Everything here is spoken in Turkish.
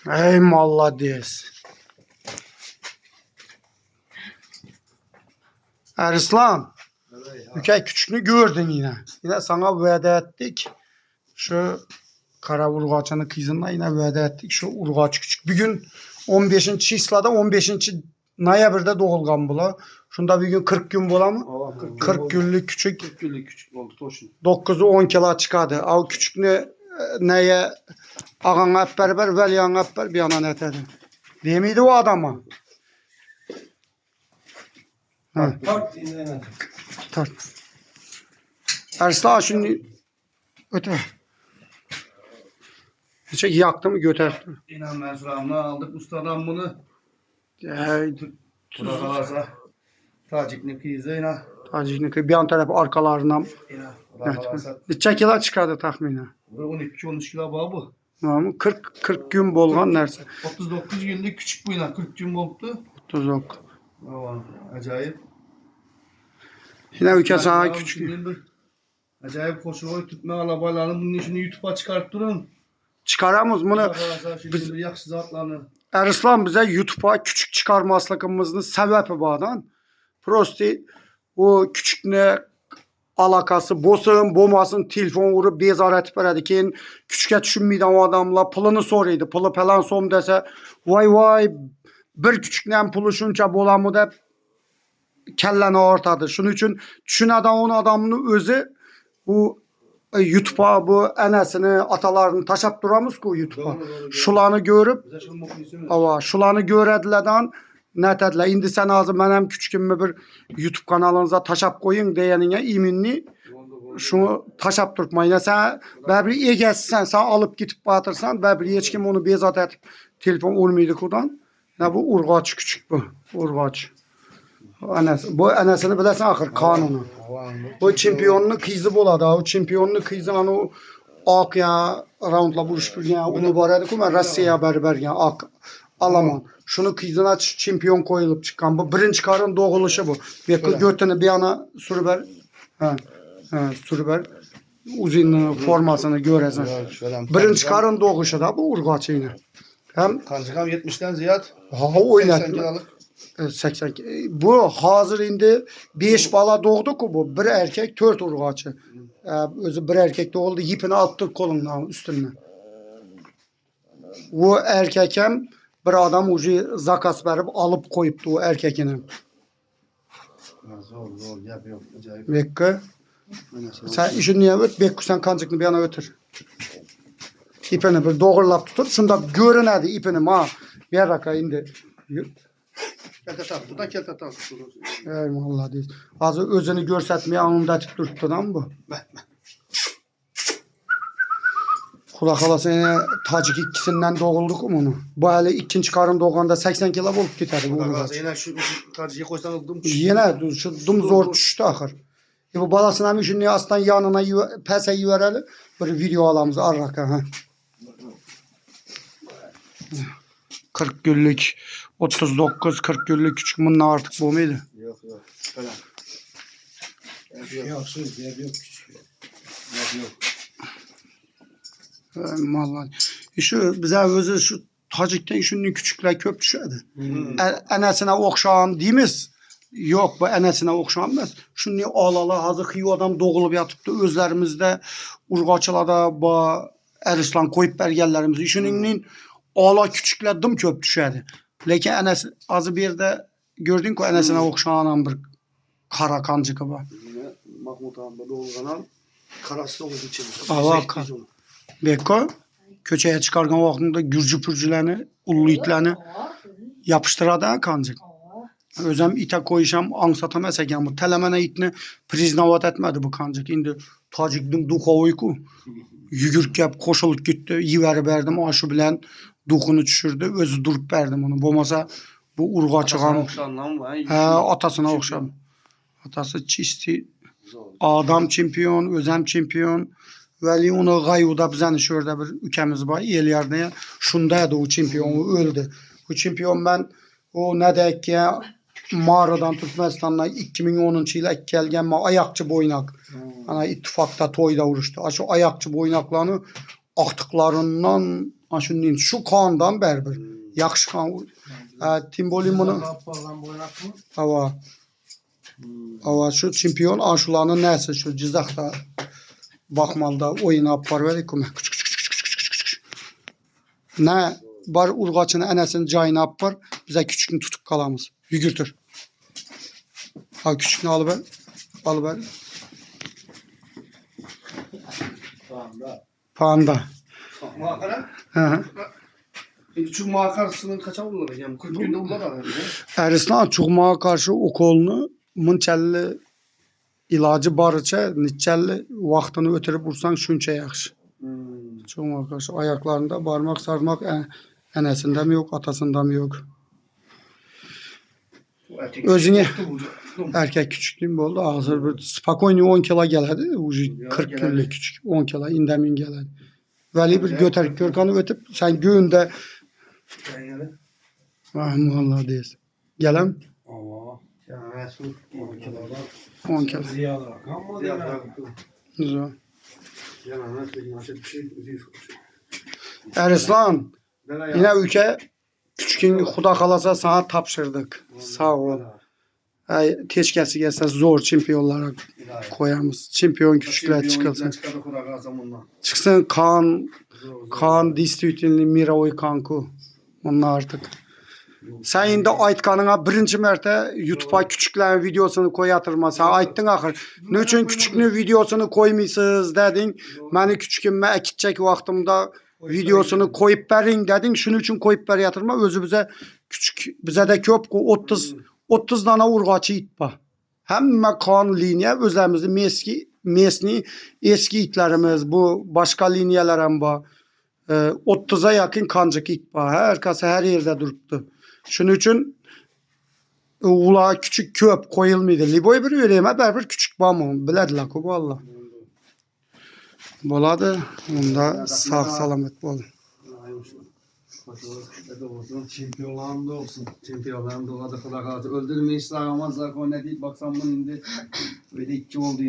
Ey malladis. Erslan. Ülke küçüğünü gördün yine. Yine sana veda ettik. Şu kara urgaçanın kızına yine veda ettik. Şu urgaç küçük. Bugün 15. islada 15. noyabrda doğulgan bula. Şunda bugün 40 gün bula mı? 40 günlük küçük. 40 günlük küçük oldu toşun. 9'u 10 kilo çıkardı. Av küçük neye ağan hep beraber velyan hep beraber bir yana etedi. Değil miydi o adama? Ha. Tart. Erslan şimdi öte. Hiç yaktı mı götürdü. İnan mensuramını aldık ustadan bunu. Burada varsa Tacik'in kıyızı inan. Tacik'in bir an tarafı arkalarından. İnan. Burada varsa. Neçə kilo çıkardı tahminen? 12-13 kilo bağ bu. 40 gün bolğan nerse. 39 günlük küçük bu inan. 40 gün oldu. 39. Acayip. Yine ülke sana küçük. Acayip koşuyor tutma alabalarını bunun işini YouTube'a çıkartıp durun. Çıkaramız bunu. Biz yaxşı zatlarını. Erslan bize YouTube'a küçük çıkarmaslıkımızın sebebi bağdan. Prosti o küçük ne alakası bosun, bomasın, telefon vurup bezaret veredikin. Küçüke düşünmeyden o adamla pulunu soruydu. Pulu falan som dese vay bir küçükten pulu şunca bolamı da kelleni ortadı. Şunun için düşüneden onun adamını özü bu YouTube'a bu enesini atalarını taşap duramız ki YouTube'a. Şulanı görüp şulanı göredilerden ne dediler? İndi sen ağzı benim küçükümü bir YouTube kanalınıza taşap koyun diyenine iminli şunu taşap durmayın. Sen bebri egessen sen alıp gidip batırsan bebri hiç kim onu bezat edip telefon olmaydı kudan. Ya bu urgaç küçük bu. Urgaç. Bu enesini bilesin ahır kanunu. Bu çempiyonlu kızı boladı. O çempiyonlu kızı onu ak ya roundla vuruştur ya onu baradı ki ben Rusya'ya berber ya ak Alaman. Şunu kızına çempiyon koyulup çıkan bu birinci karın doğuluşu bu. Bir götünü bir yana sürüber. Sürüber. Uzun formasını göresen. Birinci karın doğuşu da bu urgaçı yine. Hem Kancıkam 70'ten ziyad. oynat. 80. Bu hazır indi 5 bala doğdu ki bu. Bir erkek 4 urgaçı. Özü bir erkek doğdu. Yipini attı kolundan üstüne. O erkekem bir adam ucu zakas verip alıp koyuptu o erkekini. Zor yapıyor. Acayip. Bekle. Sen işini niye öt? Bekle sen kancıkını bir yana ötür. İpini bir doğrulap tutur. Şunda görünedi ipini ma. Bir dakika indi. Keltetal. Buradan keltetal. Eyvallah değil. Az özünü görsetmeye anında tip durttudan bu. Kulak alası yine Tacik ikisinden doğulduk mu onu? Bu hali ikinci karın doğanda 80 kilo bulup giderdi. Yine şu Tacik'e koysan oldum. Yine şu dum zor düştü ahır. Bu balasına mı şimdi aslan yanına pese yivereli. Böyle video alamız arraka ha. 40 günlük 39 40 günlük küçük bunun artık bu muydu? Yok. Falan. Yok. Vallahi. Şu bize özü şu Tacik'ten şunun küçükler köp düşerdi. Enesine okşağın deyimiz. Yok bu enesine okşanmaz. Şunu alala hazır kıyı adam doğulup yatıptı. Özlerimizde urgaçılada bu Erislan koyup bergellerimiz. Şunun ala küçükler dım köp düşerdi. Lakin enes azı bir de gördün ki enesine okşağın bir kara kancıkı var. Mahmut Ağam'da doğulganan karası olduğu için. Beko köçeye çıkarken vaktinde gürcü pürcülerini, ullu itlerini yapıştıradı kancık. Özüm ite koyuşam ansatam esegen bu telemene itini priznavat etmedi bu kancık. Indi Tacik'dim duha uyku. Yügürk yap koşulup gitti. Yiveri verdim aşı bilen duhunu düşürdü. Özü durup verdim onu. Bomasa bu urga çıkan. Atasına okşam. Atası çisti. Adam çempiyon, özem çempiyon. Veli onu gayuda bizden şurada bir ülkemiz var. El yerdeye. Şundaydı o çempiyon öldü. Bu çempiyon ben o ne dek ya mağaradan Türkmenistan'la 2010 yıla gelgen ayakçı boynak. Ana ittifakta toyda vuruştu. Şu ayakçı boynaklarını aktıklarından Aşunun şu kandan bərbir. Yaxşı kan. Timboli bunu Kapağından boynak mı? hava. Hava şu çempion Aşulanın nəsə şu Cizaqda baxmalda oyun apar verir kimi. Nə var urğaçını ənəsinin cayına apar. Bizə küçükünü tutup qalamız. Yügürtür. Ha küçükünü alıver. Alıver. Panda. Makara. Hı. Küçük makarsının kaça bulur yani 40 günde bulur herhalde. Ərislan çoxmağa qarşı okolunu mınçəlli ilacı barıça niçəlli vaxtını ötürüb vursan şünçə yaxşı. Çoxmağa qarşı ayaqlarında barmaq sarmaq ənəsində mi yox, atasında mı yox. Özünü erkek küçüklüğüm oldu. Hazır bir spakoyni 10 kilo geledi. Ucu 40 kilo küçük. 10 kilo indemin geledi. Veli bir götür Görkan'ı ötüp sen göğünde vallahi deyiz. Gelem 10 kilo. Güzel. Erislan yine ülke küçükün xuda kalasa sana tapşırdık. Sağ ol. Teşkəsi gəlsə zor çempionlara koyarız. Çempion küçüklər çıxılsın. Çıxsın Kaan Distributinli Miroy Kanku. Onlar artık. Sen indi aytqanına birinci mərtə YouTube'a küçüklərin videosunu koyatırma. Sen aytdın axır. Ne üçün küçükünün videosunu koymuyorsunuz dedin. Məni küçükümə əkitcək vaxtımda videosunu koyup verin dedin. Şunun için koyup ver yatırma. Özü bize küçük, bize de köp 30 tane urğaçı it var. Həmmə kan liniya özlərimizin mesni eski itlərimiz bu başka liniyalar hem var. 30'a yakın kancık it var. Herkese her yerde duruptu. Şunun için ula küçük köp koyulmaydı. Liboy bir vereyim bir küçük bağımı. Bilediler ki valla. Boladı. Onda sağ salamet bol. Çempionlarım da olsun. Çempionlarım da oldu. Öldürmeyi ıslah olmazlar. O ne deyip baksam bunun indi. Böyle iki oldu.